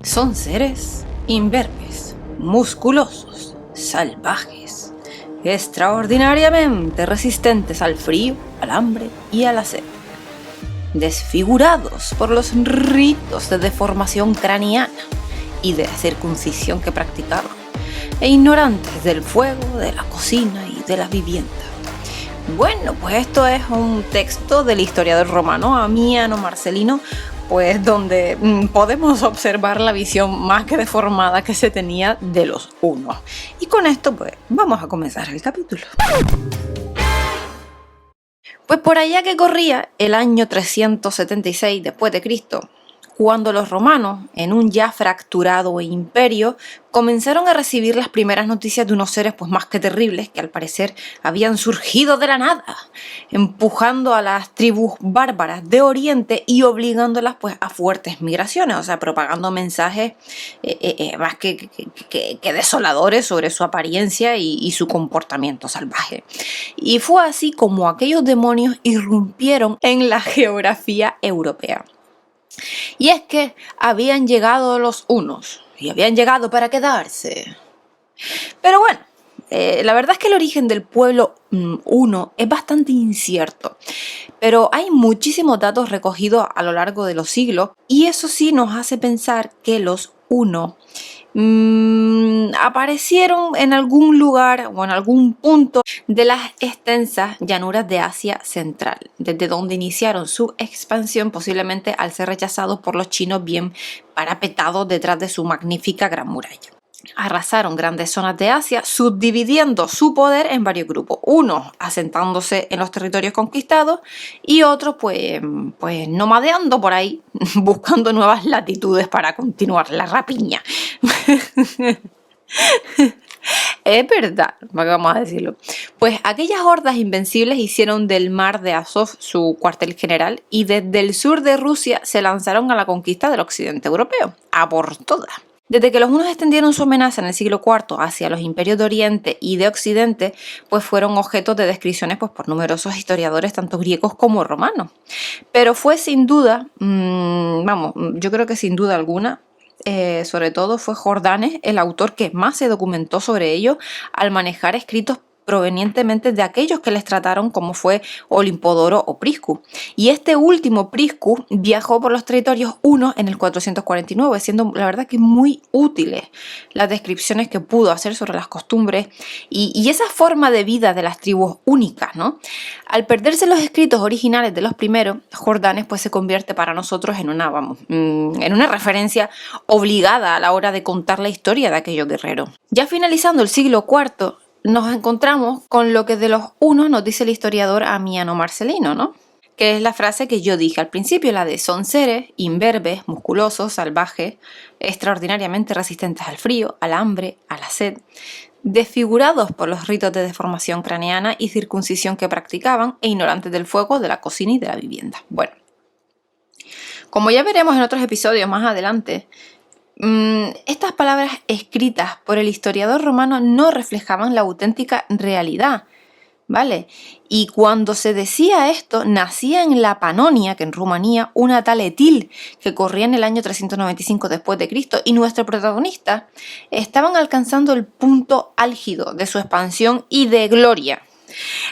Son seres imberbes, musculosos, salvajes, extraordinariamente resistentes al frío, al hambre y a la sed. Desfigurados por los ritos de deformación craneana y de circuncisión que practicaban, e ignorantes del fuego, de la cocina y de la vivienda. Bueno, pues esto es un texto del historiador romano Amiano Marcelino, pues donde podemos observar la visión más que deformada que se tenía de los hunos. Y con esto pues vamos a comenzar el capítulo. Pues por allá que corría el año 376 después de Cristo, cuando los romanos, en un ya fracturado imperio, comenzaron a recibir las primeras noticias de unos seres pues más que terribles que al parecer habían surgido de la nada, empujando a las tribus bárbaras de Oriente y obligándolas pues a fuertes migraciones, o sea, propagando mensajes más que desoladores sobre su apariencia y su comportamiento salvaje. Y fue así como aquellos demonios irrumpieron en la geografía europea. Y es que habían llegado los hunos, y habían llegado para quedarse. Pero bueno, la verdad es que el origen del pueblo huno es bastante incierto, pero hay muchísimos datos recogidos a lo largo de los siglos, y eso sí nos hace pensar que los hunos aparecieron en algún lugar o en algún punto de las extensas llanuras de Asia Central, desde donde iniciaron su expansión, posiblemente al ser rechazados por los chinos bien parapetados detrás de su magnífica Gran Muralla. Arrasaron grandes zonas de Asia, subdividiendo su poder en varios grupos, unos asentándose en los territorios conquistados y otros pues nomadeando por ahí, buscando nuevas latitudes para continuar la rapiña. Es verdad, vamos a decirlo. Pues aquellas hordas invencibles hicieron del mar de Azov su cuartel general y desde el sur de Rusia se lanzaron a la conquista del occidente europeo, a por todas. Desde que los hunos extendieron su amenaza en el siglo IV hacia los imperios de Oriente y de Occidente, pues fueron objetos de descripciones pues, por numerosos historiadores, tanto griegos como romanos. Pero fue sin duda, yo creo que sin duda alguna, sobre todo fue Jordanes el autor que más se documentó sobre ello al manejar escritos provenientemente de aquellos que les trataron, como fue Olimpodoro o Priscus. Y este último, Priscus, viajó por los territorios hunos en el 449, siendo la verdad que muy útiles las descripciones que pudo hacer sobre las costumbres y esa forma de vida de las tribus únicas, ¿no? Al perderse los escritos originales de los primeros, Jordanes pues se convierte para nosotros en una referencia obligada a la hora de contar la historia de aquellos guerreros. Ya finalizando el siglo IV, nos encontramos con lo que de los hunos nos dice el historiador Amiano Marcelino, ¿no? Que es la frase que yo dije al principio, la de son seres imberbes, musculosos, salvajes, extraordinariamente resistentes al frío, al hambre, a la sed, desfigurados por los ritos de deformación craneana y circuncisión que practicaban e ignorantes del fuego, de la cocina y de la vivienda. Bueno, como ya veremos en otros episodios más adelante, estas palabras escritas por el historiador romano no reflejaban la auténtica realidad, ¿vale? Y cuando se decía esto, nacía en la Panonia, que en Rumanía, una tal Etil, que corría en el año 395 después de Cristo, y nuestros protagonistas estaban alcanzando el punto álgido de su expansión y de gloria.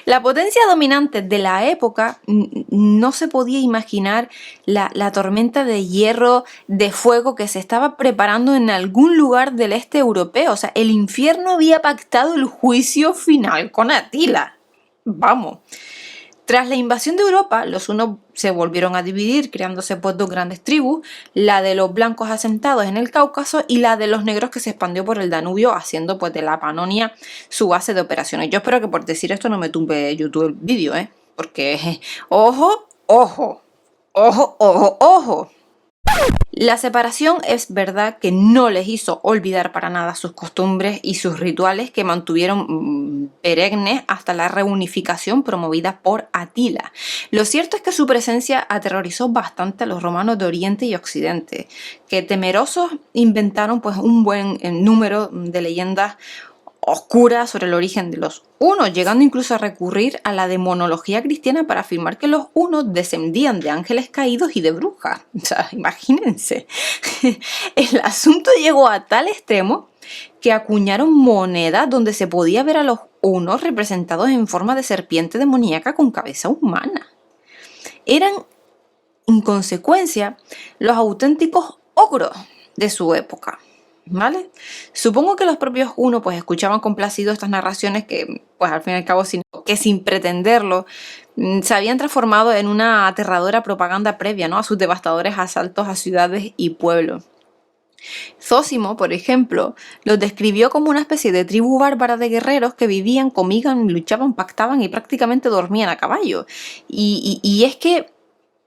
La potencia dominante de la época no se podía imaginar la tormenta de hierro, de fuego que se estaba preparando en algún lugar del este europeo. O sea, el infierno había pactado el juicio final con Atila. Vamos. Tras la invasión de Europa, los hunos se volvieron a dividir, creándose pues dos grandes tribus, la de los blancos asentados en el Cáucaso y la de los negros que se expandió por el Danubio, haciendo pues de la Panonia su base de operaciones. Yo espero que por decir esto no me tumbe YouTube el vídeo, porque ojo. La separación es verdad que no les hizo olvidar para nada sus costumbres y sus rituales que mantuvieron perennes hasta la reunificación promovida por Atila. Lo cierto es que su presencia aterrorizó bastante a los romanos de Oriente y Occidente, que temerosos inventaron pues un buen número de leyendas oscura sobre el origen de los hunos, llegando incluso a recurrir a la demonología cristiana para afirmar que los hunos descendían de ángeles caídos y de brujas. O sea, imagínense. El asunto llegó a tal extremo que acuñaron monedas donde se podía ver a los hunos representados en forma de serpiente demoníaca con cabeza humana. Eran, en consecuencia, los auténticos ogros de su época. ¿Vale? Supongo que los propios hunos pues escuchaban complacidos estas narraciones que pues al fin y al cabo sin pretenderlo se habían transformado en una aterradora propaganda previa, ¿no?, a sus devastadores asaltos a ciudades y pueblos. Zósimo, por ejemplo, los describió como una especie de tribu bárbara de guerreros que vivían, comían, luchaban, pactaban y prácticamente dormían a caballo. Y es que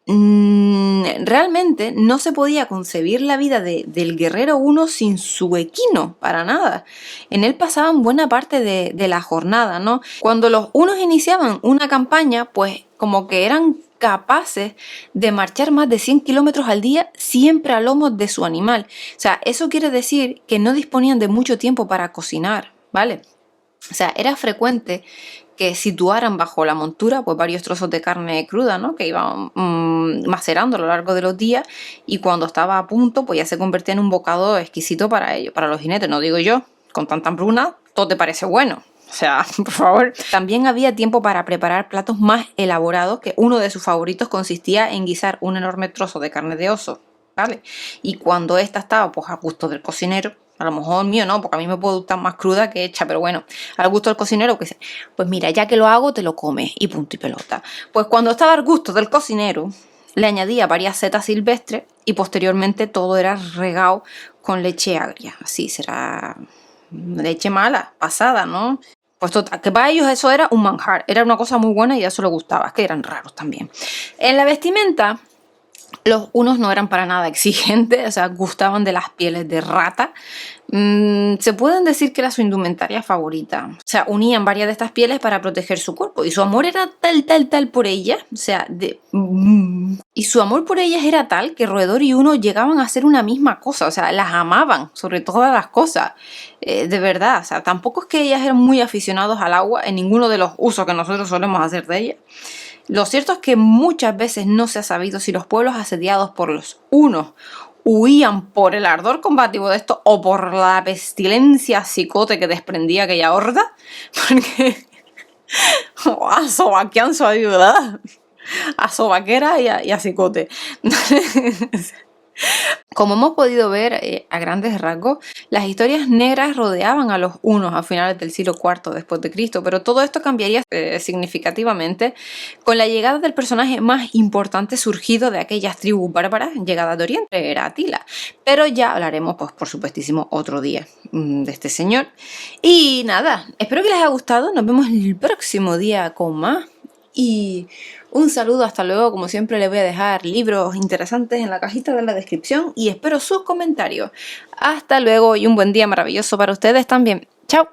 realmente no se podía concebir la vida del guerrero huno sin su equino, para nada. En él pasaban buena parte de la jornada, ¿no? Cuando los hunos iniciaban una campaña, pues como que eran capaces de marchar más de 100 kilómetros al día siempre a lomos de su animal. O sea, eso quiere decir que no disponían de mucho tiempo para cocinar, ¿vale? O sea, era frecuente que situaran bajo la montura pues varios trozos de carne cruda, ¿no?, que iban macerando a lo largo de los días, y cuando estaba a punto pues ya se convertía en un bocado exquisito para ellos, para los jinetes. No digo yo, con tanta hambruna todo te parece bueno. O sea, por favor. También había tiempo para preparar platos más elaborados, que uno de sus favoritos consistía en guisar un enorme trozo de carne de oso, ¿vale? Y cuando esta estaba pues a gusto del cocinero, a lo mejor mío no, porque a mí me puede gustar más cruda que hecha, pero bueno, al gusto del cocinero, que pues mira, ya que lo hago, te lo comes y punto y pelota. Pues cuando estaba al gusto del cocinero, le añadía varias setas silvestres y posteriormente todo era regado con leche agria. Así será leche mala, pasada, ¿no? Pues total, que para ellos eso era un manjar, era una cosa muy buena y a eso les gustaba, que eran raros también. En la vestimenta, los hunos no eran para nada exigentes, o sea, gustaban de las pieles de rata. Se pueden decir que era su indumentaria favorita. O sea, unían varias de estas pieles para proteger su cuerpo. Y su amor era tal por ellas. O sea, y su amor por ellas era tal que roedor y uno llegaban a ser una misma cosa. O sea, las amaban sobre todas las cosas. De verdad, o sea, tampoco es que ellas eran muy aficionados al agua en ninguno de los usos que nosotros solemos hacer de ellas. Lo cierto es que muchas veces no se ha sabido si los pueblos asediados por los hunos huían por el ardor combativo de esto o por la pestilencia cicote que desprendía aquella horda, porque a sobaquean su ayuda, a sobaquera y a cicote. Como hemos podido ver a grandes rasgos, las historias negras rodeaban a los hunos a finales del siglo IV después de Cristo, pero todo esto cambiaría significativamente con la llegada del personaje más importante surgido de aquellas tribus bárbaras llegadas de Oriente, era Atila. Pero ya hablaremos, pues por supuestísimo, otro día de este señor. Y nada, espero que les haya gustado, nos vemos el próximo día con más. Y un saludo, hasta luego. Como siempre, les voy a dejar libros interesantes en la cajita de la descripción y espero sus comentarios. Hasta luego y un buen día maravilloso para ustedes también. ¡Chao!